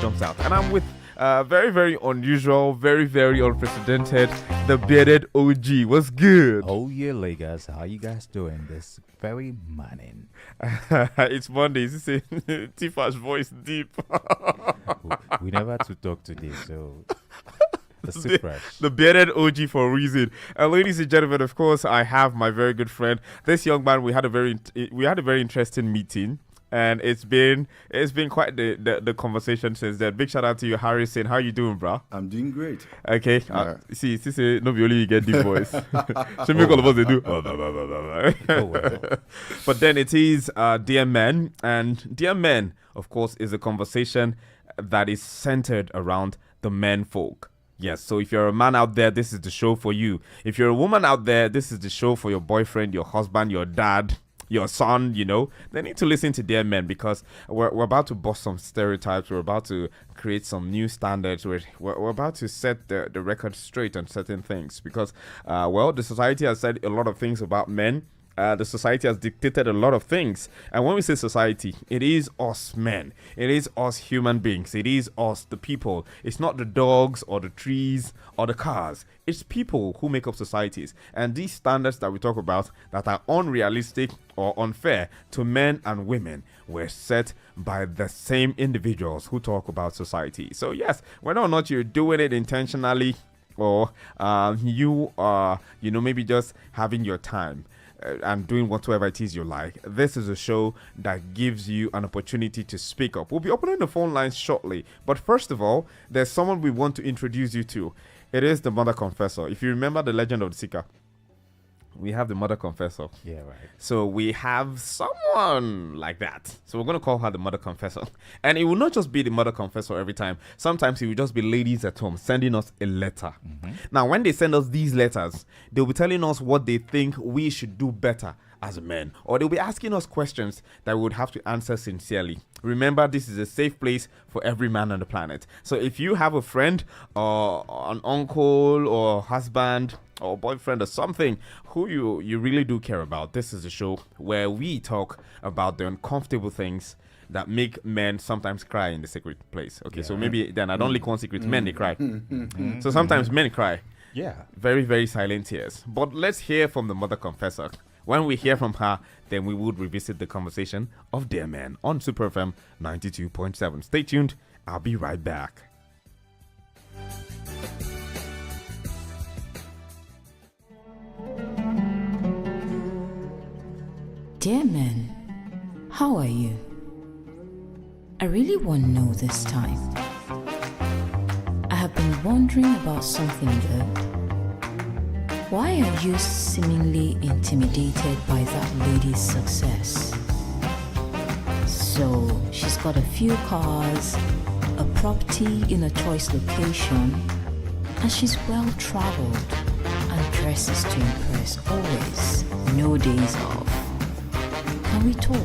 jumps out. And I'm with very, very unusual, very, very unprecedented, the bearded OG. What's good? Oh yeah, Lagos. How you guys doing this very morning? It's Monday. Is this Tifa's voice deep? We never had to talk today, so it's too the, fresh. the bearded OG for a reason. Ladies and gentlemen, of course, I have my very good friend. This young man, we had a very interesting meeting. And it's been quite the conversation since then. Big shout out to you, Harrison. How you doing, bro? I'm doing great. Okay. Yeah. See, no be only you get deep voice. So make all of us they do. Oh, well. But then it is Dear Men. And Dear Men, of course, is a conversation that is centered around the men folk. Yes, so if you're a man out there, this is the show for you. If you're a woman out there, this is the show for your boyfriend, your husband, your dad, your son, they need to listen to Dear Men because we're about to bust some stereotypes. We're about to create some new standards. We're about to set the record straight on certain things because, the society has said a lot of things about men. The society has dictated a lot of things. And when we say society, it is us men. It is us human beings. It is us, the people. It's not the dogs or the trees or the cars. It's people who make up societies. And these standards that we talk about that are unrealistic or unfair to men and women were set by the same individuals who talk about society. So yes, whether or not you're doing it intentionally or you are, maybe just having your time, and doing whatever it is you like, this is a show that gives you an opportunity to speak up. We'll be opening the phone lines shortly, but first of all, there's someone we want to introduce you to. It is the Mother Confessor. If you remember the Legend of the Seeker, we have the Mother Confessor. Yeah, right. So we have someone like that. So we're going to call her the Mother Confessor. And it will not just be the Mother Confessor every time. Sometimes it will just be ladies at home sending us a letter. Mm-hmm. Now, when they send us these letters, they'll be telling us what they think we should do better as men. Or they'll be asking us questions that we would have to answer sincerely. Remember, this is a safe place for every man on the planet. So if you have a friend or an uncle or husband or boyfriend or something who you really do care about, this is a show where we talk about the uncomfortable things that make men sometimes cry in the secret place. Okay, so maybe then I don't leak one secret. Men, they cry. So sometimes men cry. Yeah. Very, very silent tears. But let's hear from the Mother Confessor. When we hear from her, then we would revisit the conversation of Dear Men on Super FM 92.7. Stay tuned. I'll be right back. Dear men, how are you? I really want to know this time. I have been wondering about something though. Why are you seemingly intimidated by that lady's success? So, she's got a few cars, a property in a choice location, and she's well traveled and dresses to impress always, no days off. Can we talk?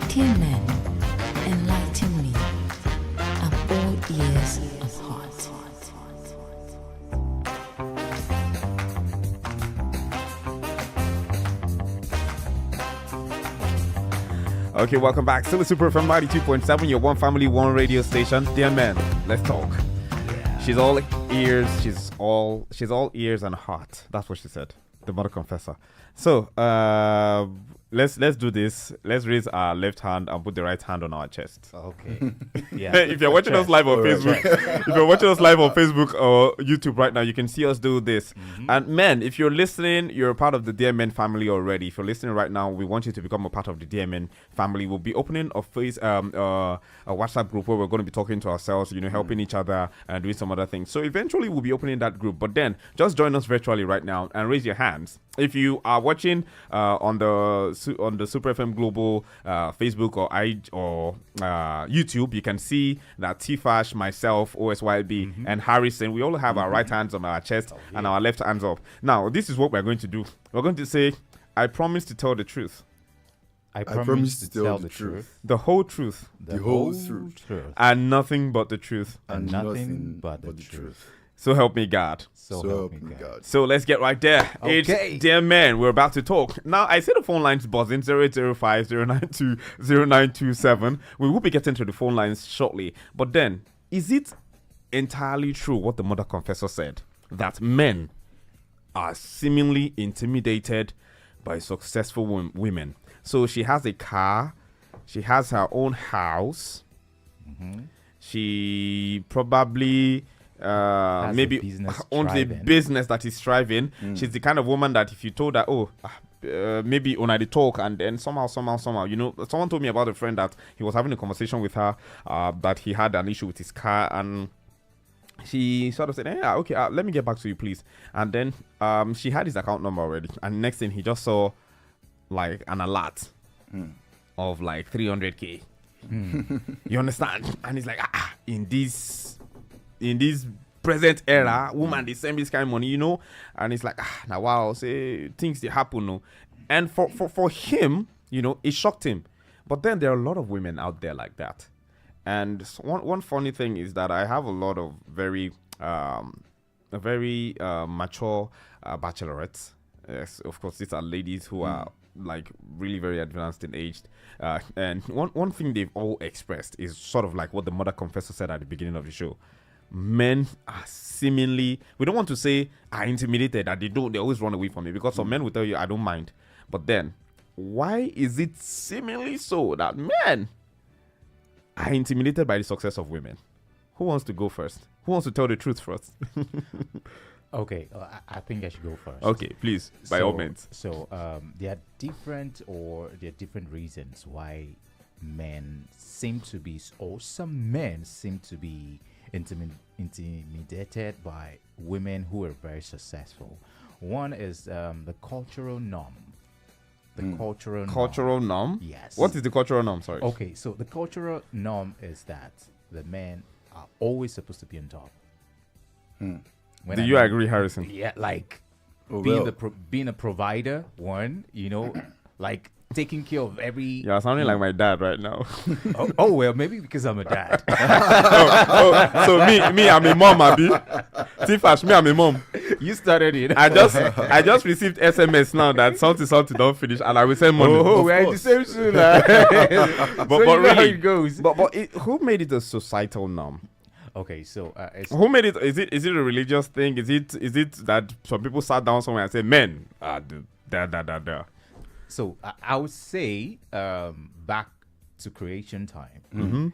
Dear men, enlighten me. I'm all ears and heart. Okay, welcome back. Still a Super FM 92.7, your one family, one radio station. Dear men, let's talk. Yeah. She's all ears. She's all ears and heart. That's what she said. The Mother Confessor. So, let's do this. Let's raise our left hand and put the right hand on our chest. Okay. Yeah. If you're watching us live on Facebook, if you're watching us live on Facebook or YouTube right now, you can see us do this. Mm-hmm. And men, if you're listening, you're a part of the Dear Men family already. If you're listening right now, we want you to become a part of the Dear Men family. We'll be opening a WhatsApp group where we're going to be talking to ourselves, helping each other and doing some other things. So eventually we'll be opening that group. But then just join us virtually right now and raise your hands. If you are watching on the Super FM Global Facebook or YouTube, you can see that Tifash, myself, OSYB, and Harrison, we all have our right hands on our chest and our left hands up. Now, this is what we're going to do. We're going to say, I promise to tell the truth. I promise to tell the truth. The whole truth. The whole truth. And nothing but the truth. And nothing but the truth. So help me God. So, So help help me me God. God. So let's get right there. Okay. It's Dear Men. We're about to talk. Now, I see the phone lines buzzing 0805 092 0927. We will be getting to the phone lines shortly. But then, is it entirely true what the Mother Confessor said? That men are seemingly intimidated by successful women. So she has a car, she has her own house, she probably Has a maybe business owns a thriving. business that is thriving. She's the kind of woman that if you told her, maybe on the talk, and then somehow, someone told me about a friend that he was having a conversation with her, that he had an issue with his car, and she sort of said, yeah, okay, let me get back to you, please. And then she had his account number already, and next thing he just saw like an alert of like 300k. You understand? And he's like, in this present era, woman they send this kind of money, and it's like, now wow, say things they happen, no. And for him, it shocked him. But then there are a lot of women out there like that. And one funny thing is that I have a lot of very mature bachelorettes. Yes, of course, these are ladies who are like really very advanced in age. And one thing they've all expressed is sort of like what the Mother Confessor said at the beginning of the show. Men are seemingly, we don't want to say are intimidated, that they always run away from it, because some men will tell you, I don't mind. But then, why is it seemingly so that men are intimidated by the success of women? Who wants to go first? Who wants to tell the truth first? Okay, I think I should go first. Okay, please, by all means. So there are different reasons why men seem to be, or some men seem to be intimidated by women who are very successful. One is the cultural norm. Cultural norm? Yes. What is the cultural norm? Sorry. Okay, so the cultural norm is that the men are always supposed to be on top. Do you agree, Harrison? Yeah, like Oh, being well. being a provider, one, like taking care of every. You're sounding like my dad right now. Oh well, maybe because I'm a dad. So me, I'm a mom, Abi. Tifash, me, I'm a mom. You started it. I just received SMS now that something don't finish, and I will send money. Oh, Of we're in the course. same school. but How really, it goes. but who made it a societal norm? Okay, so it's Who made it? Is it a religious thing? Is it that some people sat down somewhere and said, "Men, da." so I would say back to creation time,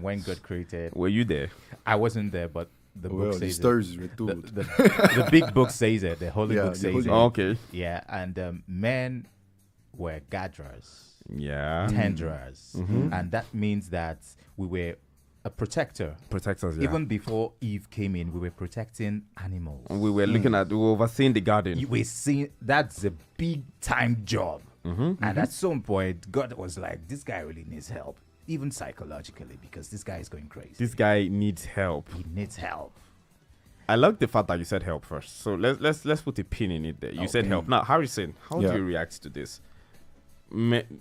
when God created. Were you there? I wasn't there, but the book Well, the says it. stories were The, told. the big book says it. The holy Yeah, book the says holy it. book. Oh, okay. Yeah, and men were gatherers, Yeah. tenderers, and that means that we were a protector. Protectors. Yeah. Even before Eve came in, we were protecting animals. we were looking at, we were overseeing the garden. You were seeing that's a big time job, and at some point, God was like, "This guy really needs help, even psychologically, because this guy is going crazy. This guy needs help. He needs help." I like the fact that you said help first. So let's put a pin in it there. You said help. Now, Harrison, how Yeah. do you react to this?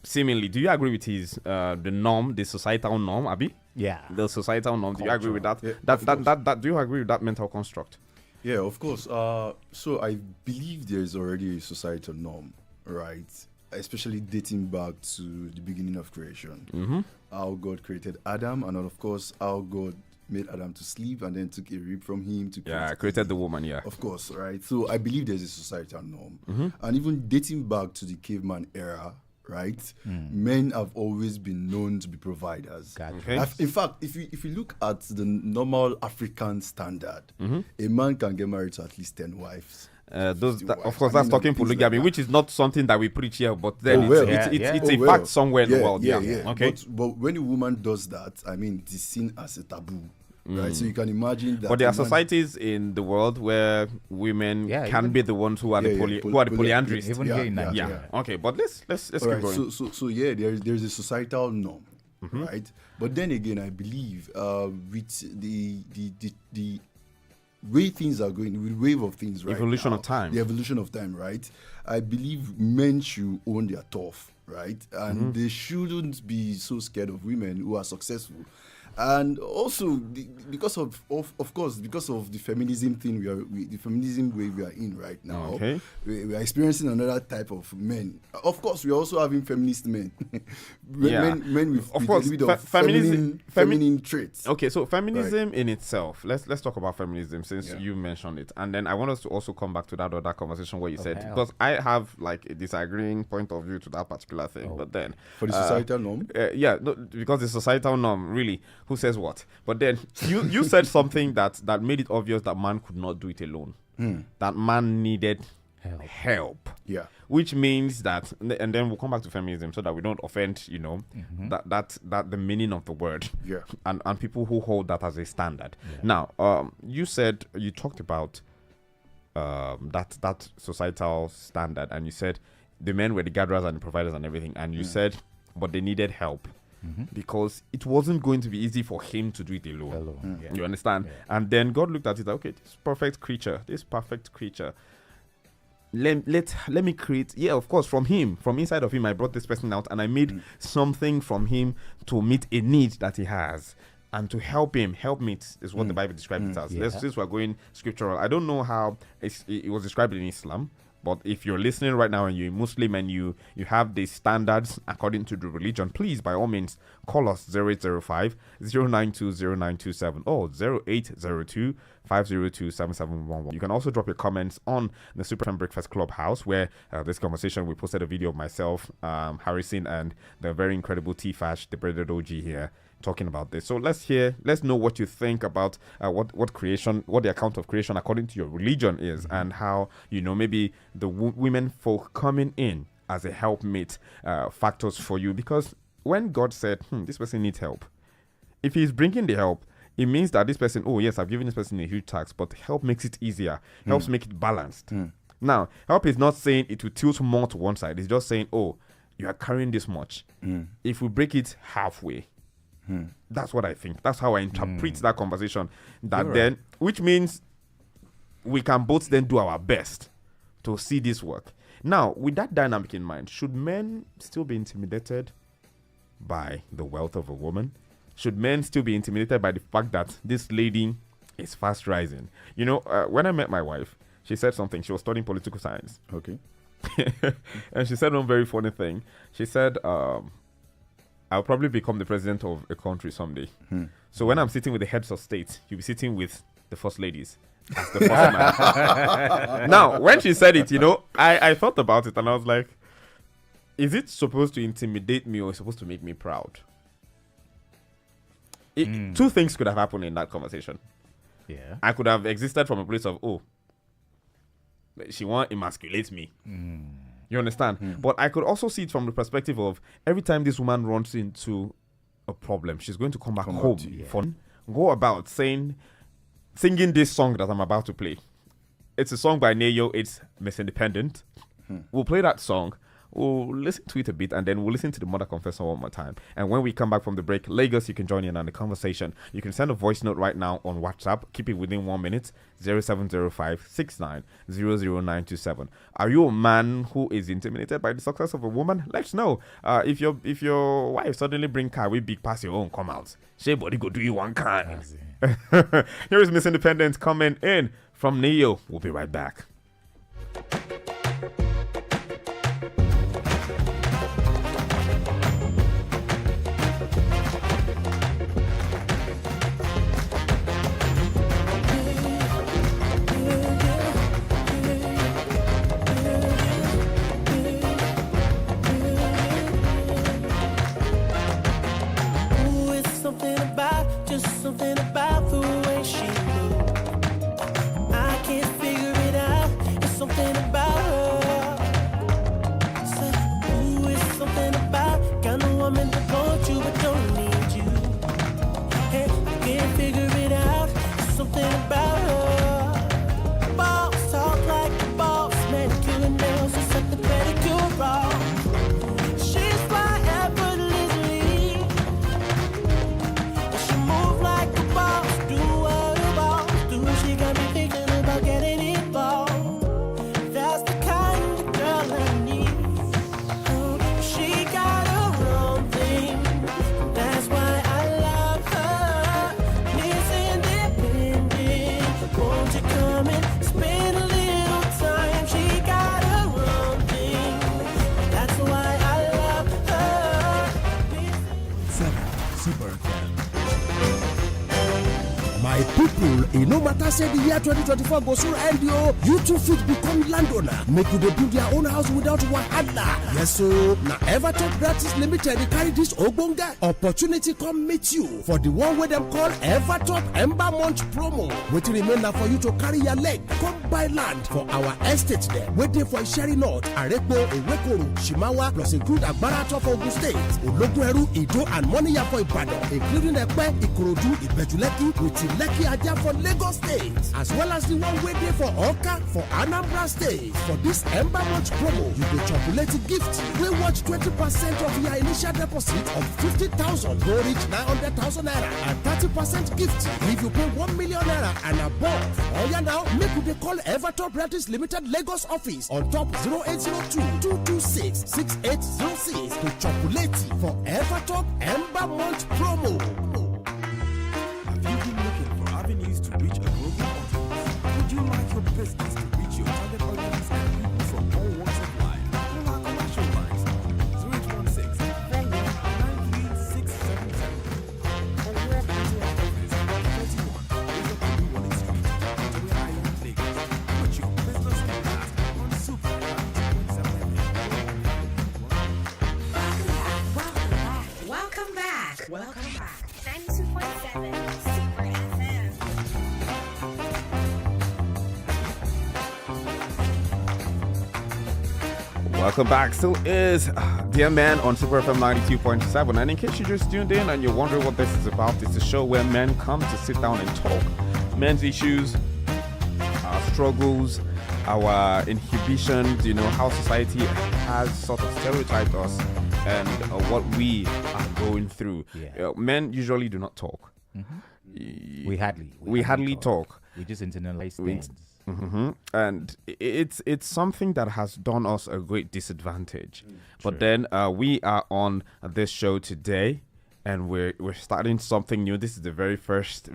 Seemingly, do you agree with his the norm, the societal norm, Abi? Yeah. The societal norm. Do you agree with that? Yeah, that do you agree with that mental construct? Yeah, of course. So I believe there is already a societal norm, right? Especially dating back to the beginning of creation. How God created Adam, and of course, how God made Adam to sleep and then took a rib from him to Yeah, create created Eve. the woman. Yeah. Of course, right? So I believe there's a societal norm. And even dating back to the caveman era, right? Men have always been known to be providers. Gotcha. Okay. In fact, if you look at the normal African standard, a man can get married to at least 10 wives. Of wives. course, I that's mean, talking things like polygamy, that. which is not something that we preach here, but then Oh, well. it's Yeah. a fact somewhere in the world. Yeah. Okay. But when a woman does that, I mean, it is seen as a taboo, right? So you can imagine that. But there a are man- societies in the world where women Yeah, can even- be the ones who are Yeah, the yeah, who are the poly- polyandrists. Even Yeah, here in yeah, Nigeria. Yeah. Okay, but let's keep All right, going. so yeah, there's a societal norm, right? But then again, I believe with the way things are going, with wave of things, right? Evolution now, of time. The evolution of time, right? I believe men should own their turf, right? And they shouldn't be so scared of women who are successful. And also because of course because of the feminism thing the feminism wave we are in right now. Okay. We are experiencing another type of men. Of course, we are also having feminist men. men with of course, a little bit of feminine traits. Okay, so feminism in itself. Let's talk about feminism since Yeah. you mentioned it, and then I want us to also come back to that other conversation where you said hell. because I have like a disagreeing point of view to that particular thing, but then For the societal norm. yeah, no, because the societal norm really who says what. But then you said something that made it obvious that man could not do it alone. That man needed help. Yeah. Which means that, and then we'll come back to feminism so that we don't offend, that the meaning of the word, Yeah. and people who hold that as a standard. Now, you talked about that societal standard, and you said the men were the gatherers and the providers and everything, and you said, but they needed help because it wasn't going to be easy for him to do it alone. Yeah. You understand? Yeah. And then God looked at it like, okay, this perfect creature. Let me create. Yeah, of course, from inside of him, I brought this person out and I made something from him to meet a need that he has. And to help him, helpmeet is what the Bible describes it as. Yeah. Since we're going scriptural, I don't know how it was described in Islam, but if you're listening right now and you're a Muslim and you have the standards according to the religion, please, by all means, call us 0805 092 0927 or 0802 502 7711. You can also drop your comments on the Super FM Breakfast Clubhouse, where this conversation, we posted a video of myself, Harrison, and the very incredible T-Fash, the Breaded OG here, talking about this. So let's know what you think about what the account of creation according to your religion is, and how maybe the women folk coming in as a helpmate factors for you. Because when God said this person needs help, if he's bringing the help, it means that this person, oh yes, I've given this person a huge tax, but help makes it easier, helps make it balanced. Now, help is not saying it will tilt more to one side. It's just saying, oh, you are carrying this much. If we break it halfway, that's what I think. That's how I interpret that conversation. Which means we can both then do our best to see this work. Now, with that dynamic in mind, should men still be intimidated by the wealth of a woman? Should men still be intimidated by the fact that this lady is fast rising? When I met my wife, she said something. She was studying political science. Okay. And she said one very funny thing. She said, I'll probably become the president of a country someday. So when I'm sitting with the heads of state, you'll be sitting with the first ladies as the first man. Now, when she said it, I thought about it and I was like, is it supposed to intimidate me or is it supposed to make me proud? Two things could have happened in that conversation. Yeah. I could have existed from a place of, oh, she won't emasculate me. You understand? But I could also see it from the perspective of every time this woman runs into a problem, she's going to come back home, go about singing this song that I'm about to play. It's a song by Neyo. It's Miss Independent. We'll play that song. We'll listen to it a bit and then we'll listen to the Mother Confessor one more time. And when we come back from the break, Lagos, you can join in on the conversation. You can send a voice note right now on WhatsApp. Keep it within 1 minute. 0705 69 00927. Are you a man who is intimidated by the success of a woman? Let's know. If your wife suddenly bring car with big pass your own, come out. Say body go do you one kind. Here is Miss Independent coming in from Neo. We'll be right back. Something about the way she moves. I can't figure it out. It's something about her. Say, ooh, it's something about kind of woman that wants you but don't need you. Hey, I can't figure it out. It's something about her. Boss talk like a boss, manicure and nails, just set the pedicure off. She's fly effortlessly. She move like a boss, do what a boss do. She got me thinking about getting involved. That's the kind of girl I need. She got her own thing. That's why I love her. My people, it no matter say the year 2024 goes through end yo, you too fit become landowner. Make you dey build your own house without wahala. Yes, so now Evertop Gratis Limited they carry this ogbonge opportunity come meet you for the one where them call Evertop Ember Month promo. Wetin remain now for you to carry your leg come buy land for our estate there. Waiting for Sherry North, Arepo, Ewekoro, Shimawa, plus include Agbarato for Ogun State, Ologunẹru, Ido, and Moniya for Ibadan, including Epe, Ikorodu, Ibejuleki, Utileki, Aja for Lagos State, as well as the one waiting for Oka for Anambra State. For this Ember Month promo, you go chocolate gift. We watch 20% of your initial deposit of 50,000 go reach 900,000 naira and 30% gift if you pay 1 million naira and above. Oh yeah, now make you call Evertop Gratis Limited Lagos office on top 0802-226-6806 to chocolate for Evertop Ember Month promo. Have you been looking for avenues to reach a global audience? Would you like your business to reach your target audience and people from all walks of life? Call our commercial lines 0816-4193-677 or walk into our office 31 Adeolu Walling Street, Victoria Island, Lagos. Put your business in blast on Super 90.7 Welcome back. 92.7 Super FM. Welcome back. Still is Dear Man on Super FM 92.7. And in case you just tuned in and you're wondering what this is about, it's a show where men come to sit down and talk men's issues, our struggles, our inhibitions, how society has sort of stereotyped us and what we are going through. Yeah. Men usually do not talk. We hardly talk. We just internalize things. And it's something that has done us a great disadvantage. But then we are on this show today, and we're starting something new. This is the very first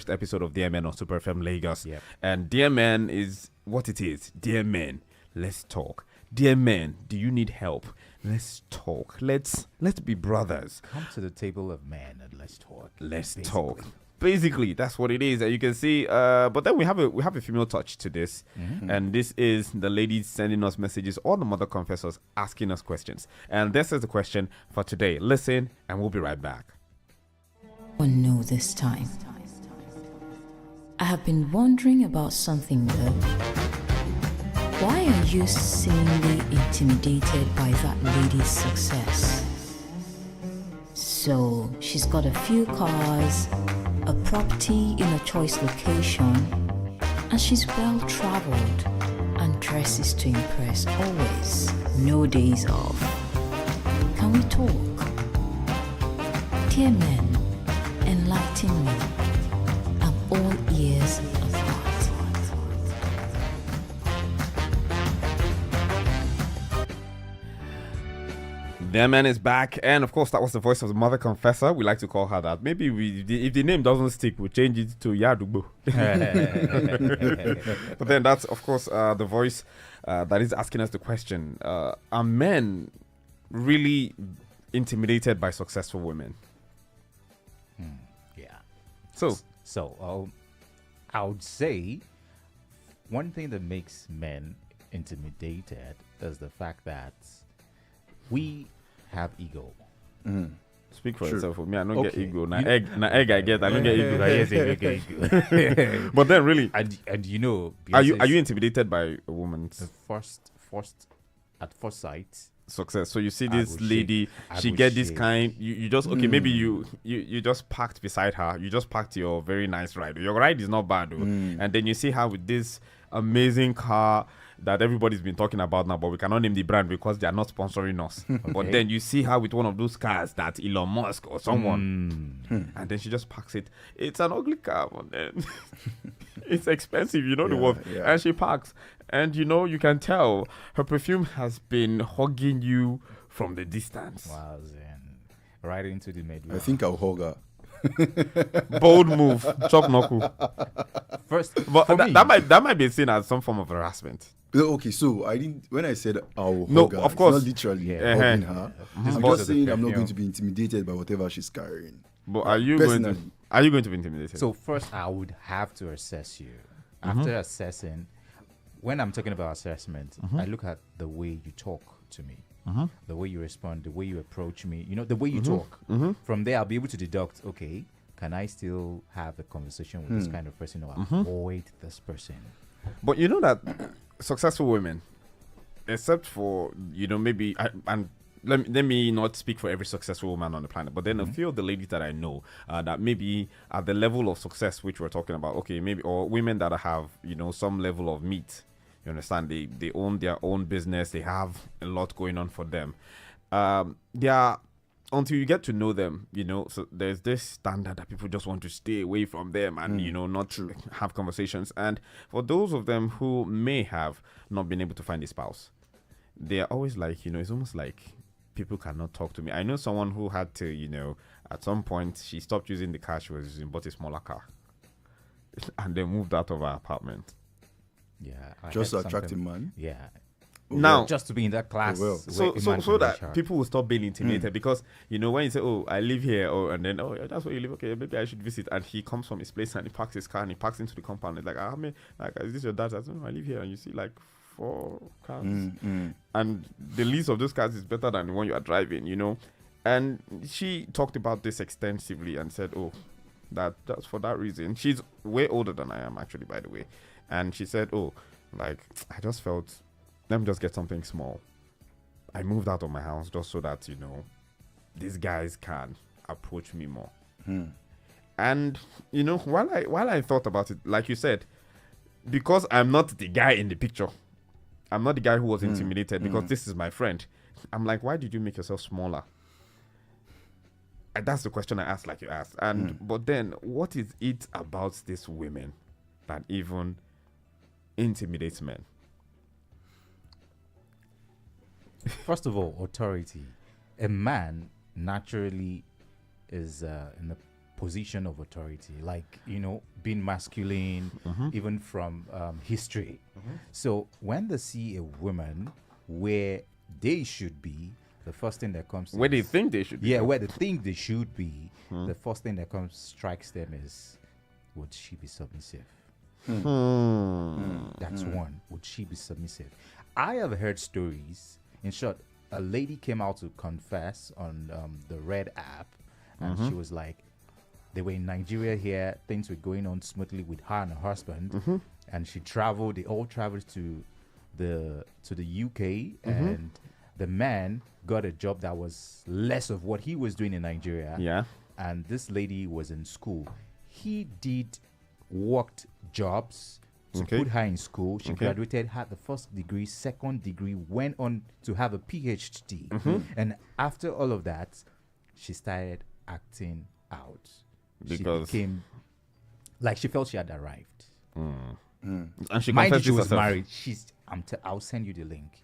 episode of Dear Men on Super FM Lagos. Yep. And Dear Men is what it is. Dear Men, let's talk. Dear men, do you need help? Let's talk. Let's be brothers. Come to the table of men and let's talk. Let's basically. talk. Basically, that's what it is. And you can see. But then we have a female touch to this, and this is the ladies sending us messages, or the mother confessors asking us questions. And this is the question for today. Listen, and we'll be right back. No, this time. I have been wondering about something though. Why are you seemingly intimidated by that lady's success? So, she's got a few cars, a property in a choice location, and she's well traveled and dresses to impress always. No days off. Can we talk? Dear men, enlighten me. I'm all ears and heart. Dear Man is back, and of course that was the voice of the mother confessor. We like to call her that. Maybe if the name doesn't stick, we'll change it to Yadubo. But then that's of course the voice that is asking us the question: are men really intimidated by successful women? Yeah. So I would say one thing that makes men intimidated is the fact that we have ego. speak for Sure. yourself. For me, I don't get Okay. ego. Na egg I get. I don't get ego. Yes, you get ego. But then, really, and you know, are you Beyonce's intimidated by a woman's the first at first sight? success? So you see I this go lady, shake. I she go get this shake. kind. You just okay. Maybe you just parked beside her. You just parked your very nice ride. Your ride is not bad, though. And then you see her with this amazing car that everybody's been talking about now, but we cannot name the brand because they are not sponsoring us. But then you see her with one of those cars that Elon Musk or someone, and then she just parks it. It's an ugly car, but then it's expensive, you know the word. Yeah. And she parks, and you can tell her perfume has been hugging you from the distance. Wow, Zen. Right into the middle. I think I'll hug her. Bold move, chop knuckle. First, But for me, that might be seen as some form of harassment. Okay, so I didn't. When I said I'll No, hug her, of course. it's not literally Yeah. hugging her. Just I'm because just of the saying I'm not perfume. going to be intimidated by whatever she's carrying. But are you going Personally, to? Are you going to be intimidated? So first, I would have to assess you. After assessing, when I'm talking about assessment, I look at the way you talk to me, the way you respond, the way you approach me. You know, the way you talk. From there, I'll be able to deduct. Okay, can I still have a conversation with this kind of person, or avoid this person? But you know that successful women, except for, maybe, and let me not speak for every successful woman on the planet, but then a few of the ladies that I know that maybe at the level of success which we're talking about, okay, maybe, or women that have, some level of meat, you understand, they own their own business, they have a lot going on for them. They are, until you get to know them, so there's this standard that people just want to stay away from them and, not have conversations. And for those of them who may have not been able to find a spouse, they're always like, it's almost like people cannot talk to me. I know someone who had to, at some point, she stopped using the car she was using, bought a smaller car, and then moved out of her apartment. Yeah. Just to attract a man. Yeah. Now, just to be in that class. well. where a man so can reach that her. people will stop being intimidated because, when you say, oh, I live here, and then, oh, yeah, that's where you live, okay, maybe I should visit. And he comes from his place and he parks his car and he parks into the compound. It's like, is this your dad? I said, no, I live here. And you see, like, 4 cars. And the lease of those cars is better than the one you are driving, And she talked about this extensively and said, oh, that's for that reason. She's way older than I am, actually, by the way. And she said, oh, like, I just felt, let me just get something small. I moved out of my house just so that, these guys can approach me more. And, while I thought about it, like you said, because I'm not the guy in the picture, I'm not the guy who was intimidated because this is my friend. I'm like, why did you make yourself smaller? And that's the question I asked, like you asked. And but then, what is it about these women that even intimidates men? First of all, authority. A man naturally is in the position of authority, like, being masculine, even from history. So when they see a woman where they should be, the first thing that comes to Where they think they should be. yeah, where they think they should be, the first thing that strikes them is, would she be submissive? That's one. Would she be submissive? I have heard stories. In short, a lady came out to confess on the Red app, and she was like, they were in Nigeria here, things were going on smoothly with her and her husband, and she traveled. They all traveled to the UK, and the man got a job that was less of what he was doing in Nigeria. Yeah. And this lady was in school. He worked jobs to put her in school. She graduated, had the first degree, second degree, went on to have a PhD. And after all of that, she started acting out. Because she became like she felt she had arrived. And she Mind you, confessed she was herself. married. I'll send you the link.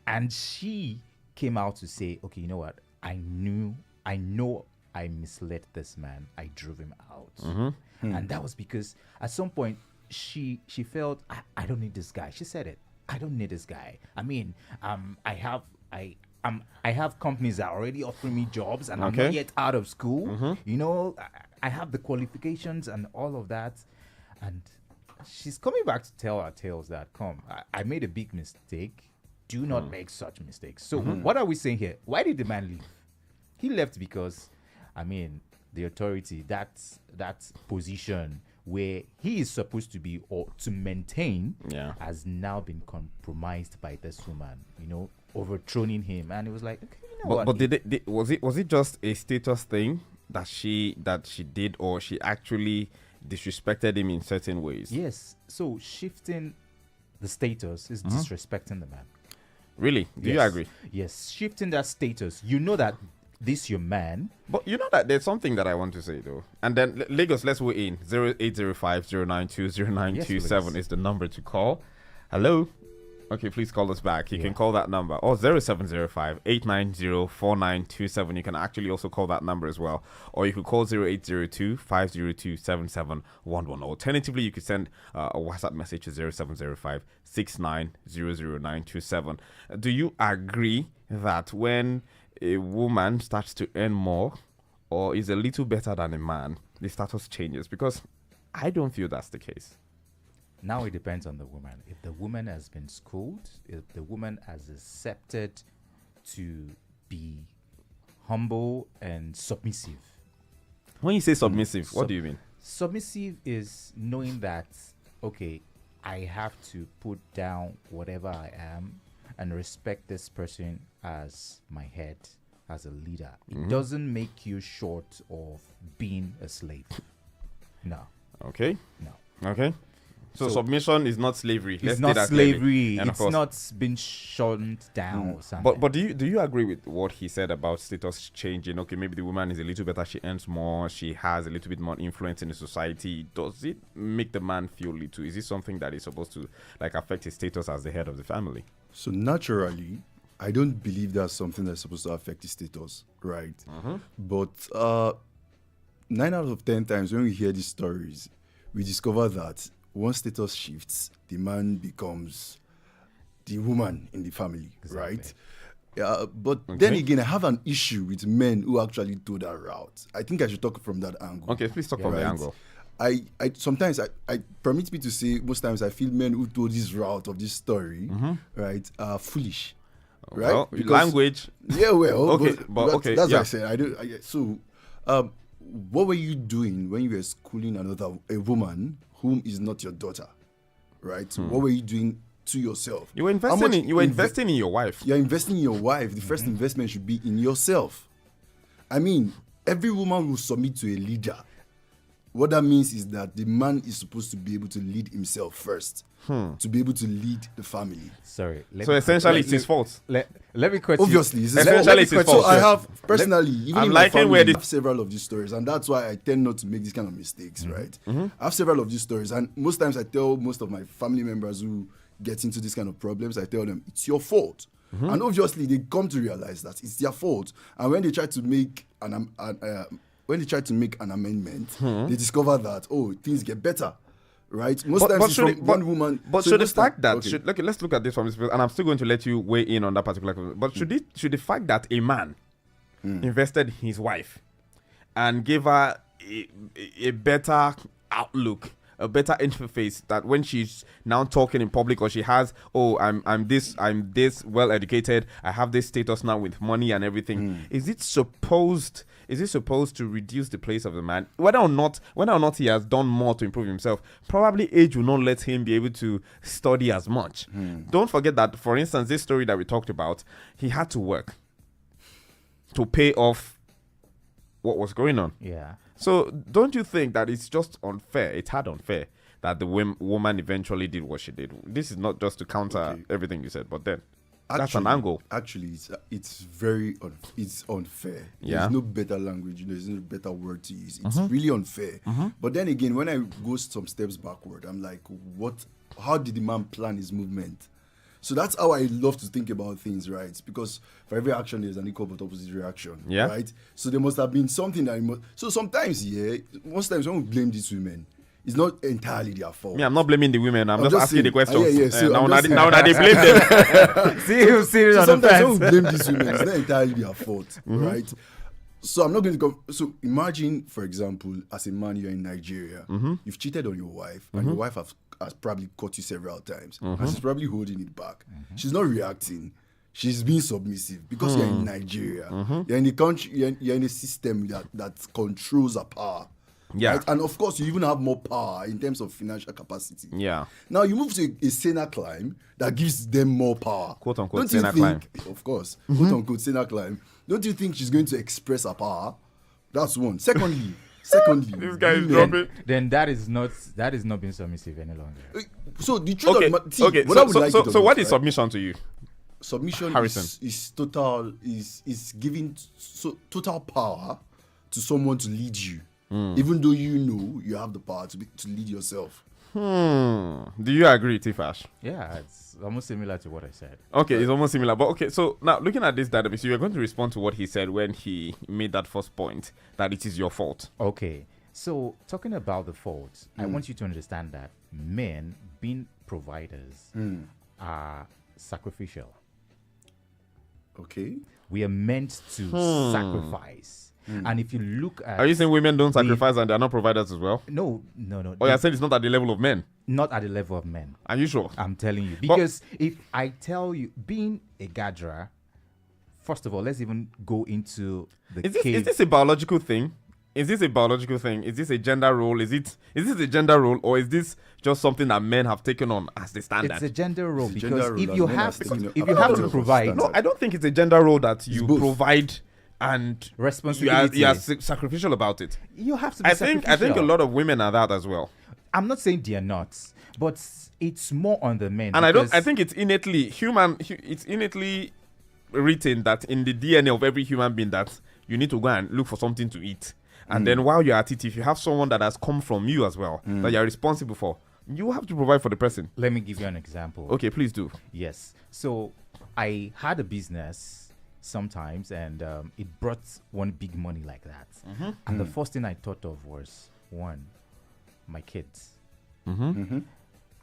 And she came out to say, okay, you know what? I know I misled this man. I drove him out. And that was because at some point she felt, I don't need this guy. She said it. I don't need this guy. I mean, I have companies that are already offering me jobs, and I'm not yet out of school. I have the qualifications and all of that. And she's coming back to tell her tales that, I made a big mistake. Do not make such mistakes. So what are we saying here? Why did the man leave? He left because, the authority, that position where he is supposed to be or to maintain has now been compromised by this woman, overthrowing him. And it was like, okay, But was it just a status thing that she did, or she actually disrespected him in certain ways? Yes. So shifting the status is disrespecting the man. Really? Do you Yes. agree? Yes. Shifting that status. You know that this your man. But you know that there's something that I want to say though. And then Lagos, let's weigh in. 0805-092-0927 is the number to call. Hello? Okay, please call us back. You can call that number. Or 0705-890-4927. You can actually also call that number as well. Or you could call 0802-502-7711. Alternatively, you could send a WhatsApp message to 0705-6900-927. Do you agree that when a woman starts to earn more or is a little better than a man, the status changes? Because I don't feel that's the case. Now it depends on the woman. If the woman has been schooled, if the woman has accepted to be humble and submissive. When you say submissive, what Sub- do you mean? Submissive is knowing that, okay, I have to put down whatever I am and respect this person as my head, as a leader. It doesn't make you short of being a slave. No, Okay. no. Okay. So, So- submission is not slavery. It's Let's not state that clearly. slavery. And of It's course- not been shunned down or something. But do you agree with what he said about status changing? Okay, maybe the woman is a little better, she earns more, she has a little bit more influence in the society. Does it make the man feel little? Is it something that is supposed to like affect his status as the head of the family? So naturally, I don't believe that's something that's supposed to affect his status, right? But 9 out of 10 times when we hear these stories, we discover that once status shifts, the man becomes the woman in the family, right? Yeah, but then again, I have an issue with men who actually do that route. I think I should talk from that angle. Okay, please talk from the Right. angle. I sometimes I permit me to say most times I feel men who told this route of this story, right, are foolish. Right? Well, Because- language. Yeah, well, Okay, but okay, That's yeah. what I said. So, what were you doing when you were schooling a woman whom is not your daughter, right? What were you doing to yourself? You were How investing much in you were inve- investing in your wife. You're investing in your wife. The first investment should be in yourself. I mean, every woman will submit to a leader. What that means is that the man is supposed to be able to lead himself first, to be able to lead the family. Sorry. So essentially it's his fault. let me cut you. Obviously, it's his Essentially, fault. it's his So fault. I have personally, even I'm in my liking family, where I this- have several of these stories, and that's why I tend not to make these kind of mistakes, right? I have several of these stories, and most times I tell most of my family members who get into this kind of problems, I tell them it's your fault, and obviously they come to realize that it's their fault. And when they try to make an amendment, they discover that things get better. Right, most times it's from one woman. But So should the most time- fact that okay. let's look at this from this perspective, and I'm still going to let you weigh in on that particular. But should the fact that a man invested in his wife and gave her a better outlook, a better interface, that when she's now talking in public, or she has, I'm this well educated, I have this status now with money and everything, is it supposed to reduce the place of the man? Whether or not he has done more to improve himself, probably age will not let him be able to study as much. Don't forget that, for instance, this story that we talked about, he had to work to pay off what was going on. Yeah. So don't you think that it's just unfair? It's hard unfair that the woman eventually did what she did. This is not just to counter Okay. everything you said, but then that's an angle. Actually, it's very it's unfair. Yeah. There's no better language. There's no better word to use. It's really unfair. But then again, when I go some steps backward, I'm like, how did the man plan his movement? So that's how I love to think about things, right? Because for every action, there's an equal but opposite reaction, Yeah. right? So there must have been something So sometimes, most times when we blame these women, it's not entirely their fault. Me, I'm not blaming the women. I'm just asking saying- the questions. yeah. So now, I'm now, just now that they blame them. See who's serious So on the sometimes when we fence. blame these women, it's not entirely their fault, right? So I'm not going to go. So imagine, for example, as a man, you're in Nigeria, you've cheated on your wife, and your wife has probably caught you several times, and she's probably holding it back. She's not reacting. She's being submissive because you're in Nigeria. You're in the country. You're in a system that controls her power. Yeah. Right? And of course, you even have more power in terms of financial capacity. Yeah. Now you move to a Sena climb that gives them more power. Quote, unquote, Don't you Sena think, climb. of course, quote unquote Sena climb. Don't you think she's going to express her power? That's one. Secondly, This guy is women- dropping. Then that is not being submissive any longer. So the truth Okay. of the see, Okay. whether we like it or So what not, is right? submission to you? Submission Harrison? is total is giving total power to someone to lead you, even though you know you have the power to lead yourself. Do you agree, Tifash? Yeah, it's almost similar to what I said. Okay, it's almost similar. But okay, so now looking at this dynamic, so you're going to respond to what he said when he made that first point that it is your fault. Okay, so talking about the faults, I want you to understand that men, being providers, are sacrificial. Okay. We are meant to sacrifice. And if you look at Are you saying women don't sacrifice and they're not providers as well? no. Or you're saying it's not at the level of men? Not at the level of men. Are you sure? I'm telling you. Because if I tell you, being a gadra, first of all, let's even go into the Is cave. this a biological thing? Is this a biological thing? Is this a gender role? Is this a gender role, or is this just something that men have taken on as the standard? It's a gender role It's a because gender role if that you men have are taking up if you as have a to level provide standard. No, I don't think it's a gender role that you both. provide and responsibility, you are sacrificial about it. you have to be I think a sacrificial. lot of women are that as well. I'm not saying they are not, but it's more on the men. And I because think it's innately it's innately written that in the DNA of every human being that you need to go and look for something to eat. And then while you're at it, if you have someone that has come from you as well, that you're responsible for, you have to provide for the person. Let me give you an example. Okay, please do. Yes. So I had a business sometimes, and it brought one big money like that. And the first thing I thought of was one, my kids.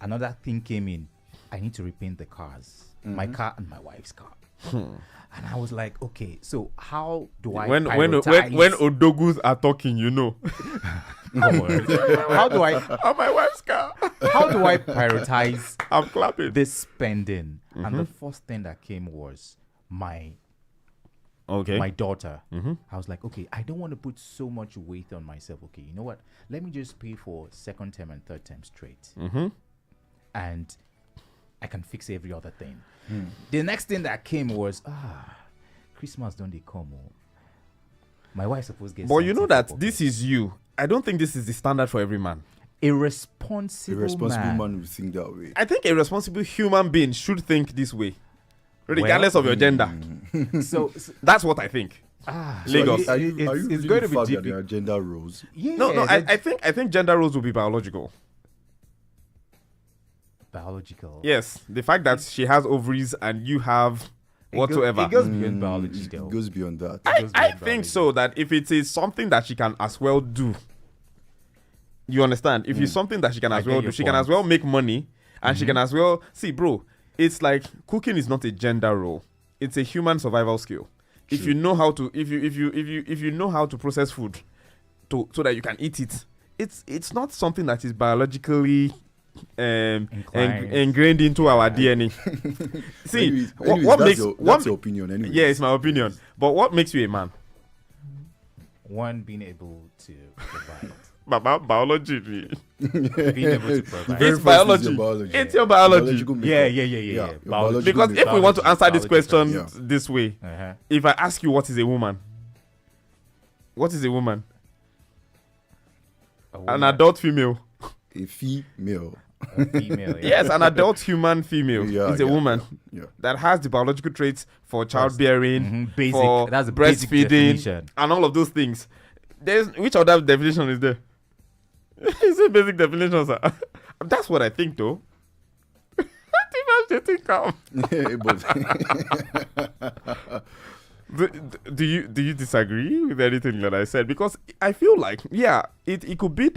Another thing came in. I need to repaint the cars, my car and my wife's car. And I was like, okay, so how do I When prioritize? Odogus are talking, you know. how do I On my wife's car. how do I prioritize I'm clapping. this spending? And the first thing that came was my Okay. my daughter. I was like, okay, I don't want to put so much weight on myself. Okay, you know what? Let me just pay for second term and third term straight, and I can fix every other thing. The next thing that came was Christmas don't they come? Oh. My wife supposed to get. But you know something that for this pocket. is you. I don't think this is the standard for every man. a A responsible, responsible man. man will think that way. I think a responsible human being should think this way, regardless of your gender. So That's what I think. Lagos. So are you it's really going the to be fact deep. that there are gender roles? yeah, No, I that's think gender roles will be biological. biological. Yes, the fact that she has ovaries and you have whatsoever. It goes beyond biology, It though. goes beyond that. I beyond think biology. so, that if it is something that she can as well do, you understand? If it's something that she can I as get well do, your she can point. as well make money, and she can as well see, bro. It's like cooking is not a gender role; it's a human survival skill. If you know how to, if you know how to process food, so that you can eat it, it's not something that is biologically Inclined. ingrained into our DNA. See, Anyways, what that's makes that's your opinion anyway. yeah, it's my opinion. But what makes you a man? One, being able to provide. Biology. Being able to provide. Very It's first is biology. your biology. It's your biology. Biological makeup. Yeah. your Biology. biological Because if makeup. we want to answer this Biology, question yeah. this way, Uh-huh. if I ask you what is a woman, what is a woman? A An woman, adult female. a female. a female. Yeah. Yes, an adult human female Yeah, is a yeah, woman Yeah. that has the biological traits for childbearing, Mhm, basic. for That's the basic breastfeeding, definition. and all of those things. There's which other definition is there? It's a basic definition, sir. That's what I think, though. Do you disagree with anything that I said? Because I feel like it could be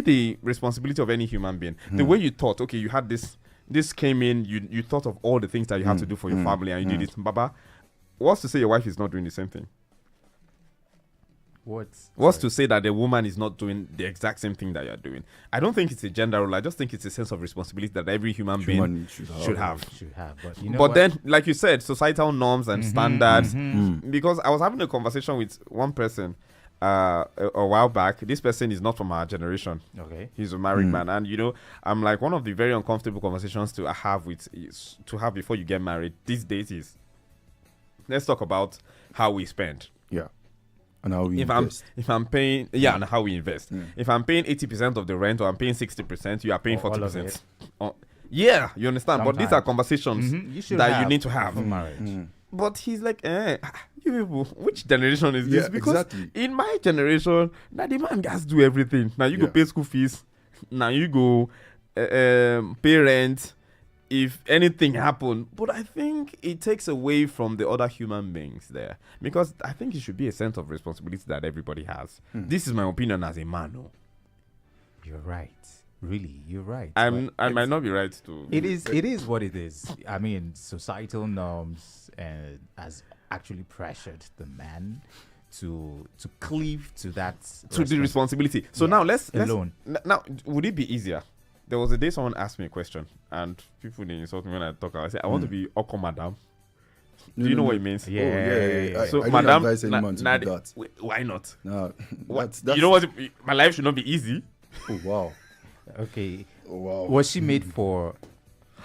the responsibility of any human being. The way you thought, okay, you had this came in, you thought of all the things that you have to do for your family, and you did it. Baba, what's to say your wife is not doing the same thing? What's to say that the woman is not doing the exact same thing that you're doing? I don't think it's a gender role. I just think it's a sense of responsibility that every human being should have. Should have, but you know But what? then, like you said, societal norms and standards. Because I was having a conversation with one person a while back. This person is not from our generation. Okay. He's a married man, and I'm like, one of the very uncomfortable conversations to have before you get married these days is, let's talk about how we spend. Yeah. And how we If invest. I'm paying, and how we invest. If I'm paying 80% of the rent, or I'm paying 60%, you are paying Or all of 40%. it. Yeah, you understand. But these are Sometimes. conversations You should that have you need to have. for marriage. But he's like, you people, which generation is this? Yeah, Because exactly. in my generation, now the man guys do everything. Now you go Yeah. pay school fees. Now you go pay rent. If anything happen, but I think it takes away from the other human beings there, because I think it should be a sense of responsibility that everybody has. This is my opinion as a man. No, You're right. Really, you're right. I But might not be right to. It is what it is. I mean, societal norms has actually pressured the man to cleave to that to the responsibility. So now let's alone. now would it be easier? There was a day someone asked me a question, and people they insult me when I talk. I say I want to be Oko Madam. Do you know what it means? Yeah. Yeah. So I don't Madam, advise any man to do that. why not? No, What? that's You know what? My life should not be easy. Oh wow. Okay. Oh wow. Was she made for?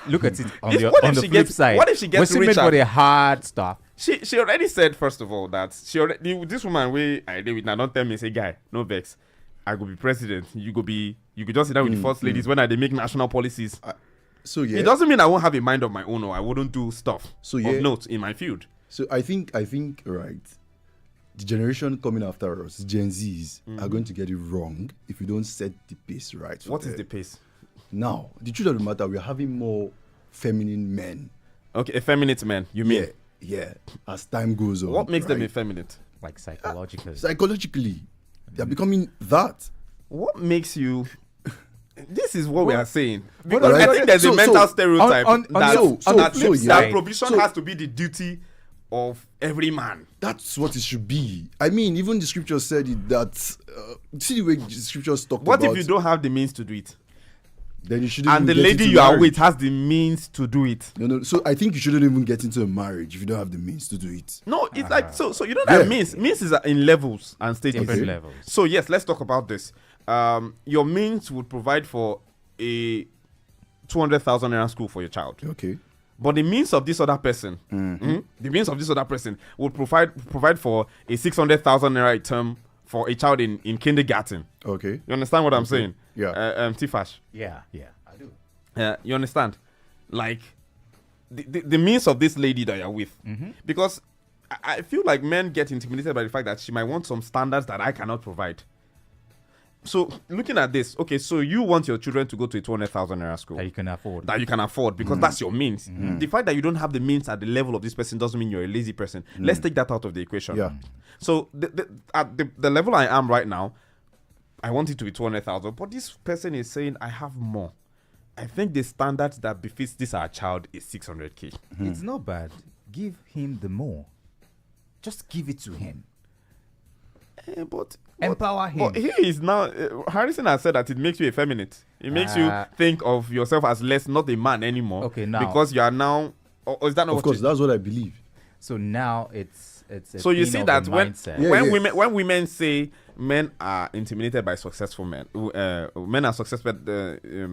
Look at it on If- the what if on the she flip gets- side. what if she gets Was she made richer? for the hard stuff? She already said first of all that this woman way I did with now don't tell me say guy no vex. I go be president. You could just sit down with the first ladies when they make national policies. So yeah. It doesn't mean I won't have a mind of my own or I wouldn't do stuff So, of yeah. note in my field. So I think right. The generation coming after us, Gen Zs, are going to get it wrong if we don't set the pace right. for What is them. the pace? Now, the truth of the matter, we are having more feminine men. Okay, effeminate men. You mean Yeah. As time goes on. what makes them right? effeminate? Like psychologically. Psychologically, they're becoming that. What makes you? This is what we are saying. But Because I alright, think there's so- a mental so- stereotype on that, the flip side- that provision so- has to be the duty of every man. That's what it should be. I mean, even the scripture said it that. See the way the scriptures talk What about. if you don't have the means to do it? Then you shouldn't. And the even get lady into you are marriage. with has the means to do it. No. So I think you shouldn't even get into a marriage if you don't have the means to do it. No, it's like so you don't have Yeah. means. Means is in levels and stages. Different Okay. levels. So yes, let's talk about this. Your means would provide for a 200,000 naira school for your child, Okay. but the means of this other person, the means of this other person would provide for a 600,000 naira term for a child in kindergarten. Okay. You understand what I'm saying? Yeah. Tifash. Yeah, I do. You understand? Like the means of this lady that you're with, because I feel like men get intimidated by the fact that she might want some standards that I cannot provide. So looking at this, okay, so you want your children to go to a 200,000 naira school That you can afford. that you can afford because that's your means. The fact that you don't have the means at the level of this person doesn't mean you're a lazy person. Let's take that out of the equation. Yeah. So at the level I am right now, I want it to be 200,000, but this person is saying I have more. I think the standard that befits this our child is 600k. It's not bad. Give him the more. Just give it to him. But Empower him. But he is now. Harrison has said that it makes you effeminate. It makes you think of yourself as less, not a man anymore. Okay, now- because you are now. Or is that not Of what course, you- that's what I believe. So now it's a So you thing see of that a when mindset. Yeah, when yeah. women say men are intimidated by successful men, men are successful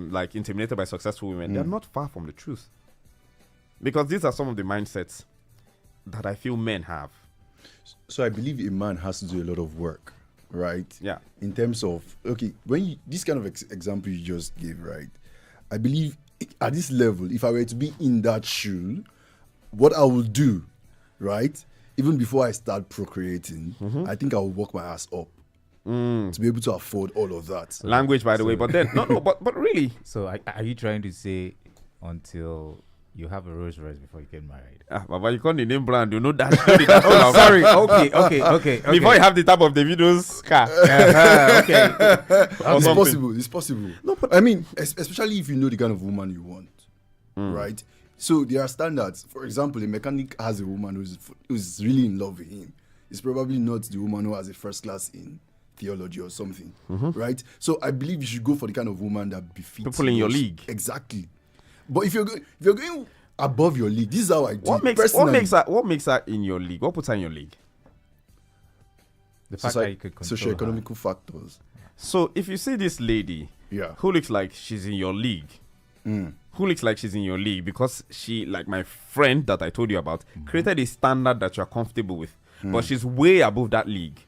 like intimidated by successful women, they're not far from the truth. Because these are some of the mindsets that I feel men have. So I believe a man has to do a lot of work, right? Yeah. In terms of when you, this kind of example you just gave, right? I believe at this level, if I were to be in that shoe, what I will do, right? Even before I start procreating, I think I will work my ass up to be able to afford all of that. Language, by the way, but then but really, So are you trying to say until you have a Rolls Royce before you get married? Baba, you call the name brand, you know that. Sorry. Okay. Before you have the type of Davido's car. Okay. or It's something. possible. It's possible. No, but I mean, especially if you know the kind of woman you want, right? So there are standards. For example, a mechanic has a woman who's really in love with him. It's probably not the woman who has a first class in theology or something, right? So I believe you should go for the kind of woman that befits People in your yours. league. Exactly. But if you're going above your league, this is how I do. What it makes personally. her in your league? What puts her in your league? The fact that you could control her. Socio-economical factors. So if you see this lady, Yeah. who looks like she's in your league, who looks like she's in your league because she, like my friend that I told you about, created a standard that you're comfortable with, but she's way above that league.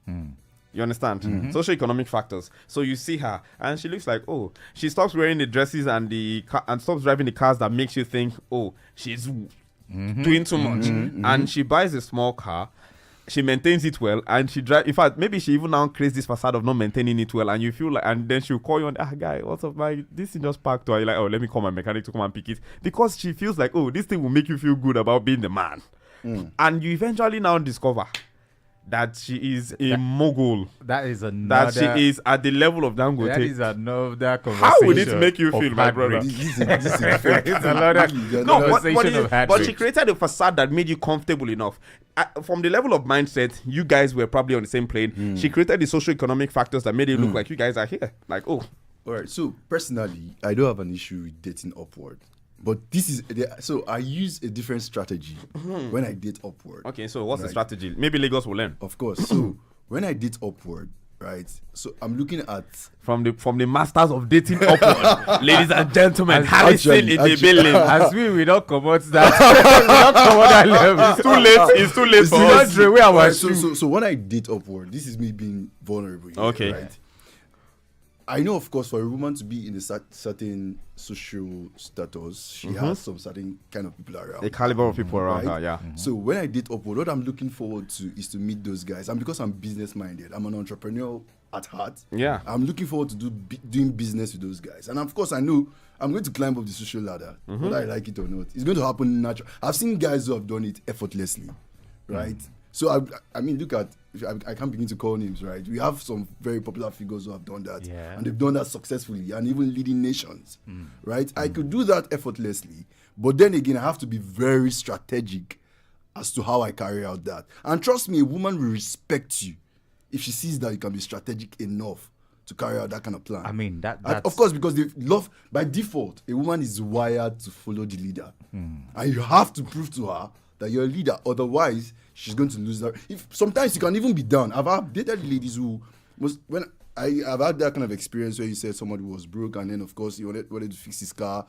You understand? Socioeconomic factors. So you see her, and she looks like, oh, she stops wearing the dresses and and stops driving the cars that makes you think, oh, she's doing too much, and she buys a small car. She maintains it well, and she drive. In fact, maybe she even now creates this facade of not maintaining it well, and you feel like, and then she'll call you on, guy, what's up, my this thing just parked. Or you're like, oh, let me call my mechanic to come and pick it, because she feels like, oh, this thing will make you feel good about being the man, and you eventually now discover that she is a mogul, That is that another. she is at the level of That Dangote. is another conversation. How would it make you of feel, my brother? heartbreak. This is different. It's another. No, Conversation of but heartbreak. she created a facade that made you comfortable enough. From the level of mindset, you guys were probably on the same plane. She created the socio-economic factors that made it look like you guys are here. Like, oh, All right. So personally, I don't have an issue with dating upward, but this is so I use a different strategy when I date upward. okay. So what's the Right. strategy? Maybe Lagos will learn Of course. So when I date upward, right? So I'm looking at from the masters of dating upward, ladies and gentlemen. Harrison Actually- in the building. As we don't promote that. We don't promote that level. It's too late. It's too late for too us. late. Where our Alright, shoe? so when I date upward, this is me being vulnerable. Here, Okay. Right? I know, of course, for a woman to be in a certain social status, she has some certain kind of people around. The caliber of people around her, yeah. So when I date upward, what I'm looking forward to is to meet those guys. And because I'm business minded, I'm an entrepreneur at heart. Yeah. I'm looking forward to doing business with those guys. And of course, I know I'm going to climb up the social ladder, whether I like it or not. It's going to happen naturally. I've seen guys who have done it effortlessly, right? So I mean, look at, I can't begin to call names, right? We have some very popular figures who have done that, Yeah. and they've done that successfully, and even leading nations, right? I could do that effortlessly, but then again, I have to be very strategic as to how I carry out that. And trust me, a woman will respect you if she sees that you can be strategic enough to carry out that kind of plan. I mean, And that's of course, because they love, by default, a woman is wired to follow the leader, and you have to prove to her that you're a leader. Otherwise, she's going to lose that. If sometimes you can even be down. I've dated ladies who I've had that kind of experience where you said somebody was broke, and then of course he wanted to fix his car.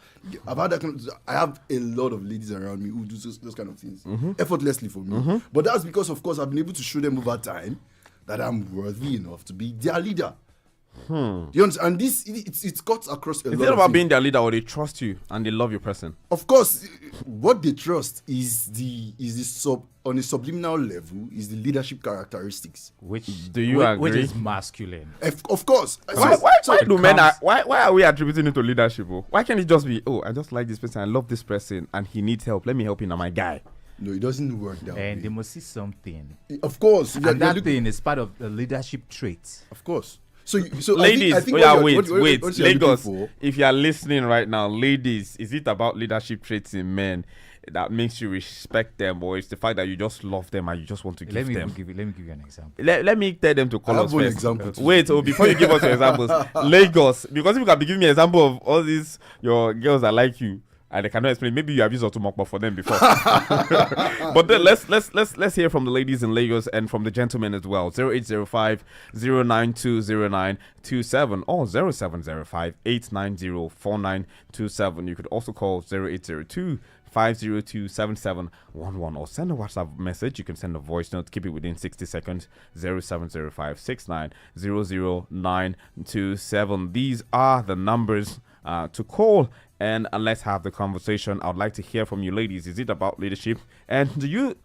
I've had that kind of. I have a lot of ladies around me who do those kind of things effortlessly for me. But that's because, of course, I've been able to show them over time that I'm worthy enough to be their leader. You understand? And this it cuts across a lot. It's not of about things. being their leader, or they trust you and they love your person. Of course, what they trust is on a subliminal level is the leadership characteristics. which Do you which agree? is masculine. Of course. Why do men comes- why are we attributing it to leadership? Oh? Why can't it just be, oh, I just like this person, I love this person, and he needs help. Let me help him, I'm my guy. No, it doesn't work that And they way. must see something. Of course. And that thing is part of the leadership trait. Of course. So Ladies, I think oh yeah, what wait, you're Lagos. looking for- If you are listening right now, ladies, is it about leadership traits in men that makes you respect them, or it's the fact that you just love them and you just want to Let give me them? give you an example. Let me tell them to call I have us one first. example too. Wait, before you give us your examples, Lagos, because if you can be giving me an example of all these your girls that like you and they cannot explain, maybe you have used Otumokpa for them before. But then let's hear from the ladies in Lagos and from the gentlemen as well. 0805 0920927 or 0705 890 4927. You could also call 0802 502-7711 or send a WhatsApp message. You can send a voice note. Keep it within 60 seconds. 0705 6900927. These are the numbers to call, and let's have the conversation. I would like to hear from you, ladies. Is it about leadership? And do you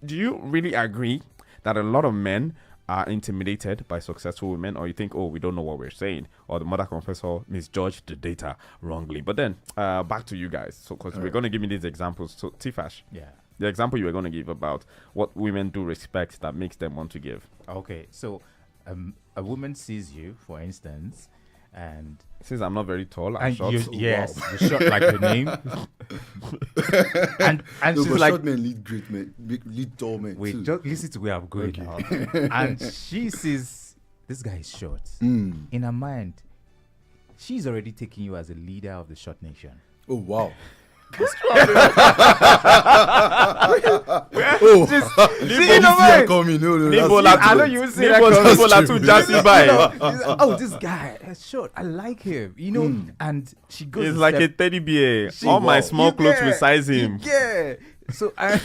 really agree that a lot of men are intimidated by successful women, or you think, oh, we don't know what we're saying, or the mother confessor misjudged the data wrongly? But then back to you guys, so because we're going to give me these examples. So Tifash, Yeah. the example you were going to give about what women do respect that makes them want to give. Okay. So a woman sees you, for instance, and Since I'm not very tall, I'm and short. yes, you're short like your name. and No, she's but like, short men lead great men, lead tall men wait, too. just listen to where I'm going now. And she sees this guy is short. Mm. In her mind, she's already taking you as a leader of the short nation. Oh wow. See, This no, year man. coming, no, Nibo that's- la- I know you would say that because Nibo la too jazzy by. oh, this guy is short. I like him, you know. And she goes. It's a like a step- teddy bear. She- All my wow. small You clothes get- will size him. Yeah. So I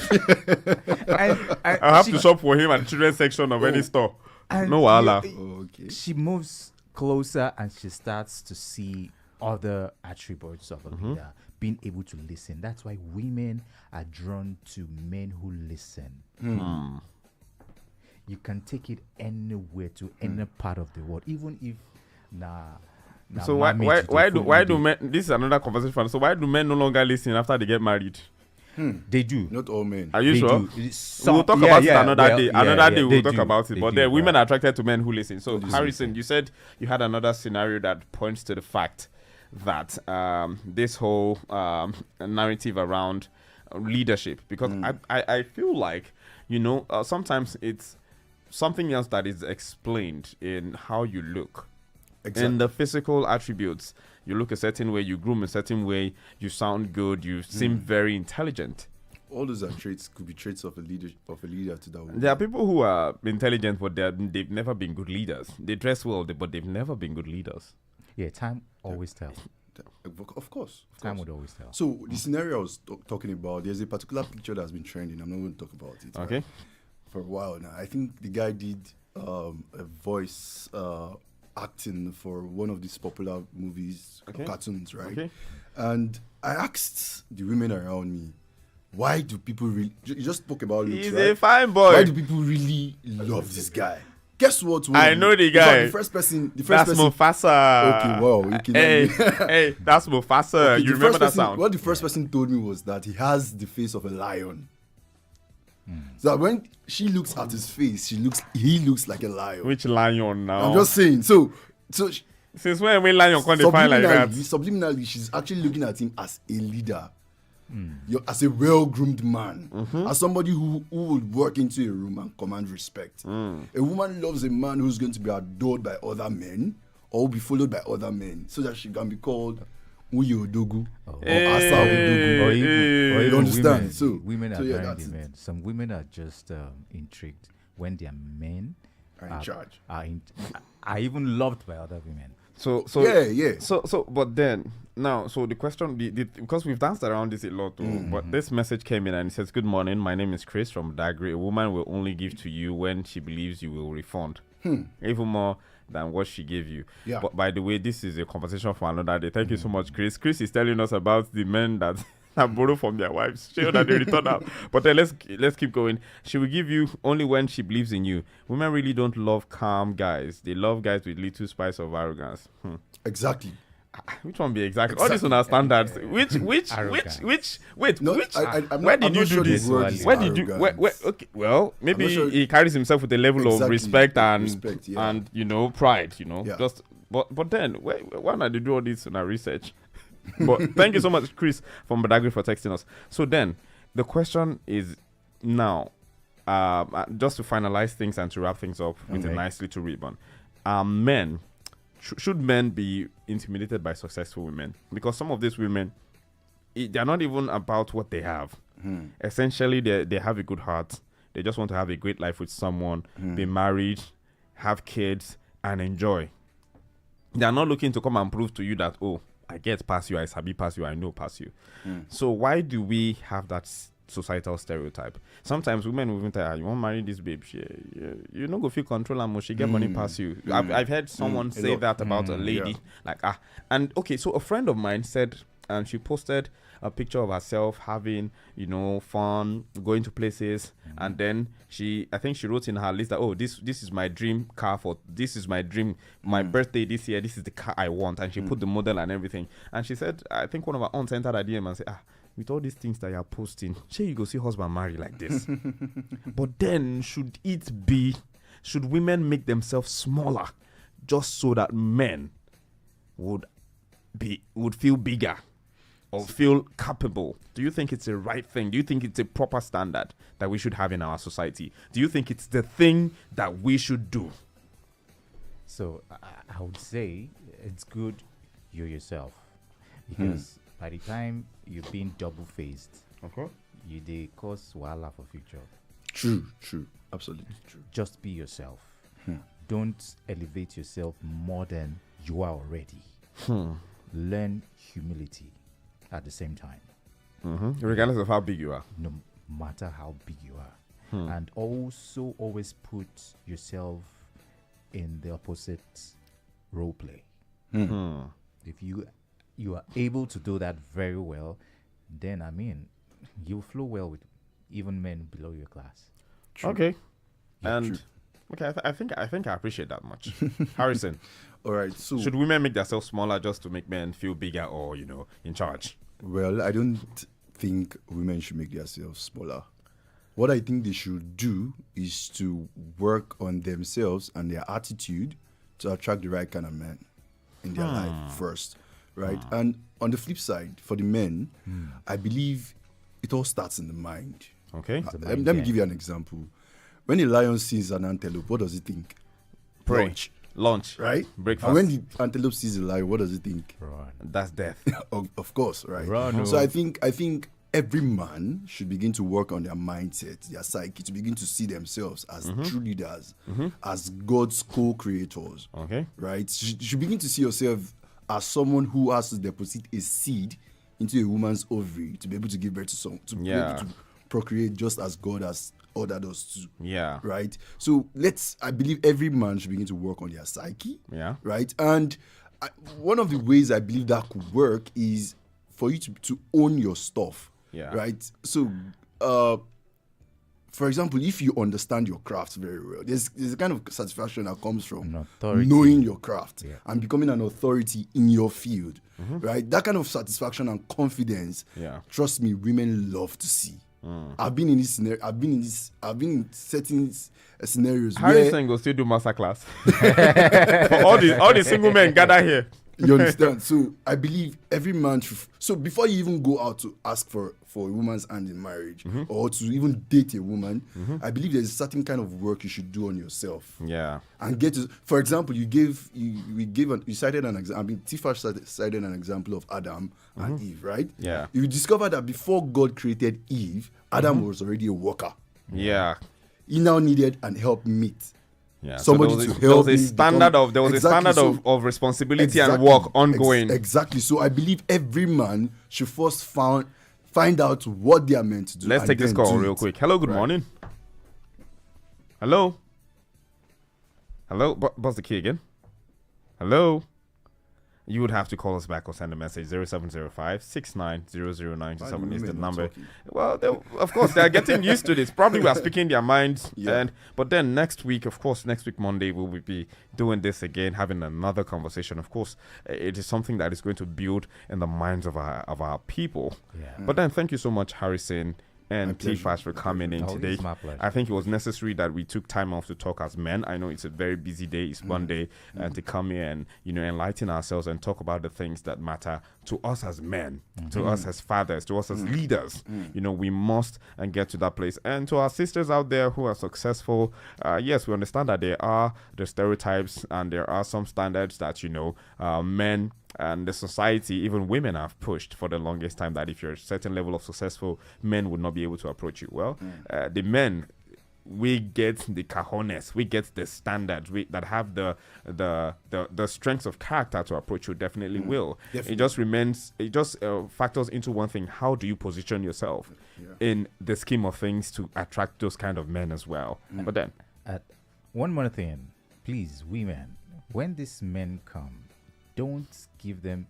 I have to shop for him at the children's section of any store. and No wahala. Oh, okay. She moves closer and she starts to see other attributes of a leader, being able to listen. That's why women are drawn to men who listen. You can take it anywhere to any part of the world, even if So why do men? This is another conversation. So why do men no longer listen after they get married? They do. Not all men. Are you They sure? do. We'll talk about it another well, day. yeah, Another day they we'll talk do. about it. They But do, then women right. are attracted to men who listen. So do Harrison, you said you had another scenario that points to the fact that this whole narrative around leadership, because I feel like, sometimes it's something else that is explained in how you look. In the physical attributes, you look a certain way, you groom a certain way, you sound good, you seem very intelligent. All those are traits, could be traits of a leader to that woman. There are people who are intelligent, but they've never been good leaders. They dress well, but they've never been good leaders. Yeah, time always tells. Of course. Time would always tell. So the scenario I was talking about, there's a particular picture that's been trending. I'm not going to talk about it. Okay. For a while now. I think the guy did a voice acting for one of these popular movies, cartoons, right? Okay. And I asked the women around me, why do people really... You just spoke about looks, He's right? a fine boy. Why do people really love this guy? Guess what? I know the in fact, guy. The first person... That's Mufasa. Okay, wow. You can Hey, that's Mufasa. Okay, You the remember first that person- sound? What the first person told me was that he has the face of a lion. So that when she looks at his face, he looks like a lion. Which lion now? I'm just saying. So Since when lion can't define like that? subliminally, she's actually looking at him as a leader, as a well-groomed man, as somebody who would walk into a room and command respect. A woman loves a man who's going to be adored by other men or be followed by other men, so that she can be called Uyo Odogu or Asa Odogu. Or even You understand? Women, So- women are so yeah, very that's it. men. Some women are just intrigued when their men Are in charge. Are even loved by other women. So Yeah. So but then now, so the question, because we've danced around this a lot, but this message came in and it says, "Good morning, my name is Chris from Dagri. A woman will only give to you when she believes you will refund, even more than what she gave you." Yeah. But by the way, this is a conversation for another day. Thank you so much, Chris. Chris is telling us about the men that borrow from their wives, show that they return out. But then let's keep going. She will give you only when she believes in you. Women really don't love calm guys. They love guys with little spice of arrogance. Exactly. Which one be exactly? All these on our standards. Which? Wait. No, which? I'm Where not- did I'm you not do sure the this? word is Where did you? arrogance. Okay. Well, maybe not sure- he carries himself with a level of Exactly. respect and Respect, yeah. and pride. Yeah. Just but then why not they do all this in our research? But thank you so much, Chris from Badagry, for texting us. So then the question is now, just to finalize things and to wrap things up with a Okay. nice little ribbon. Men, should men be intimidated by successful women? Because some of these women, they're not even about what they have. Essentially, they have a good heart. They just want to have a great life with someone, be married, have kids, and enjoy. They're not looking to come and prove to you that, oh, I get past you, I sabi past you, I know past you. So why do we have that societal stereotype? Sometimes women will even tell her, you want to marry this babe, you not go feel control and she get money past you. I've heard someone say lot. that about a lady. Yeah. And okay, so a friend of mine said, and she posted a picture of herself having, fun, going to places, and then I think she wrote in her list that, oh, this is my dream car this is my dream, my birthday this year, this is the car I want, and she put the model and everything. And she said, I think one of her aunts entered her DM and said, with all these things that you're posting, sure you go see husband marry like this. But then should women make themselves smaller just so that men would feel bigger or feel capable? Do you think it's the right thing? Do you think it's a proper standard that we should have in our society? Do you think it's the thing that we should do? So I would say it's good you're yourself, because by the time you're being double-faced, you they cause wahala for future. True. Absolutely true. Just be yourself. Don't elevate yourself more than you are already. Learn humility at the same time, Regardless of how big you are. no matter how big you are. And also always put yourself in the opposite role play. If you are able to do that very well, then you'll flow well with even men below your class. Okay. And true. okay, I think I appreciate that much. Harrison, All right. So should women make themselves smaller just to make men feel bigger or in charge? well, I don't think women should make themselves smaller. What I think they should do is to work on themselves and their attitude to attract the right kind of man in their life first, right? And on the flip side, for the men, I believe it all starts in the mind. Okay. Let me give you an example. When a lion sees an antelope, what does it think? Pray. Lunch, Lunch. right? Breakfast. And when the antelope sees a lion, what does it think? That's death. Of course, right? Run, So oh. I think every man should begin to work on their mindset, their psyche, to begin to see themselves as true leaders, as God's co-creators. Okay. Right? You should begin to see yourself as someone who has to deposit a seed into a woman's ovary to be able to give birth to some, to be Yeah. able to procreate just as God has ordered us to. Yeah. Right? So I believe every man should begin to work on their psyche. Yeah. Right? And one of the ways I believe that could work is for you to own your stuff. Yeah. Right? So, for example, if you understand your craft very well, there's a kind of satisfaction that comes from An authority. knowing your craft Yeah. and becoming an authority in your field. Right? That kind of satisfaction and confidence, Yeah. trust me, women love to see. I've been in this scenario. I've been in certain scenarios where Harrison will still do masterclass. For all the single men gather here. you understand. So I believe every man should. So before you even go out to ask for a woman's hand in marriage or to even date a woman, I believe there's a certain kind of work you should do on yourself. Yeah. And get to, for example, you cited an example. I mean, Tifa cited an example of Adam and Eve, right? Yeah. You discover that before God created Eve, Adam was already a worker. Yeah. He now needed an helpmate. Yeah. Somebody so there to was, help there was me a standard become- of there was Exactly, a standard so- of responsibility and Exactly. work ongoing. Exactly. So I believe every man should first find out what they are meant to do. Let's and take this then call do real it. quick. Hello, good Right. morning. Hello. Hello. What's the key again? Hello. You would have to call us back or send a message. 0705 690097 is the women not number. talking? Well, of course, they're getting used to this. Probably we are speaking their minds. Yeah. But then next week, of course, next week, Monday, we will be doing this again, having another conversation. Of course, it is something that is going to build in the minds of our people. Yeah. But then thank you so much, Harrison and pleasure. T-Fash, for coming in Oh, today. it's my pleasure. I think it was necessary that we took time off to talk as men. I know it's a very busy day, it's Monday, and to come here and enlighten ourselves and talk about the things that matter to us as men, to us as fathers, to us as leaders. We must and get to that place. And to our sisters out there who are successful, yes, we understand that there are the stereotypes and there are some standards that men and the society, even women, have pushed for the longest time, that if you're a certain level of successful, men would not be able to approach you. Well, the men, we get the cajones, we get the standards, that have the strengths of character to approach you. Definitely will. Definitely. It just factors into one thing: how do you position yourself in the scheme of things to attract those kind of men as well? But then, One more thing, please, women, when these men come, don't give them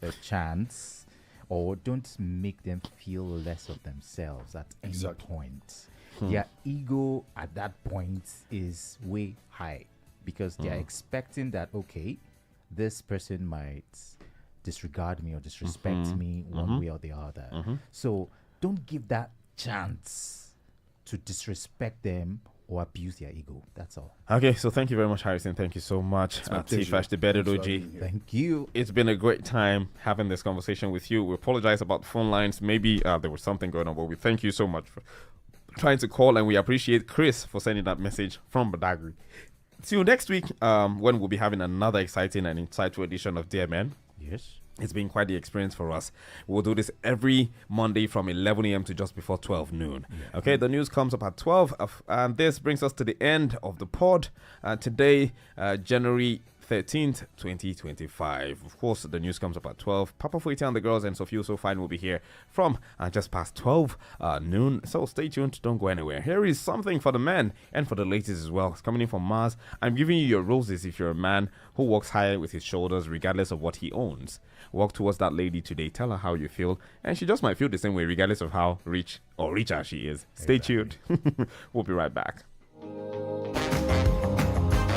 a chance or don't make them feel less of themselves at any Exactly. point. Their ego at that point is way high because they are expecting that, okay, this person might disregard me or disrespect me one way or the other. So don't give that chance to disrespect them or abuse their ego. That's all. okay, so thank you very much, Harrison. Thank you so much, my pleasure. T-Fash, the better Thanks for OG. having me here. Thank you. It's been a great time having this conversation with you. We apologize about the phone lines. Maybe there was something going on, but we thank you so much for trying to call, and we appreciate Chris for sending that message from Badagry. See you next week when we'll be having another exciting and insightful edition of Dear Men. Yes. It's been quite the experience for us. We'll do this every Monday from 11 a.m. to just before 12 noon. Okay, the news comes up at 12. And this brings us to the end of the pod. Today, January 13th, 2025. Of course, the news comes up at 12. Papa Fuiti and the girls and Sophia So Fine will be here from just past 12 noon. So stay tuned. Don't go anywhere. Here is something for the men and for the ladies as well. It's coming in from Mars. I'm giving you your roses if you're a man who walks high with his shoulders regardless of what he owns. Walk towards that lady today. Tell her how you feel. And she just might feel the same way regardless of how rich or richer she is. Stay tuned. We'll be right back.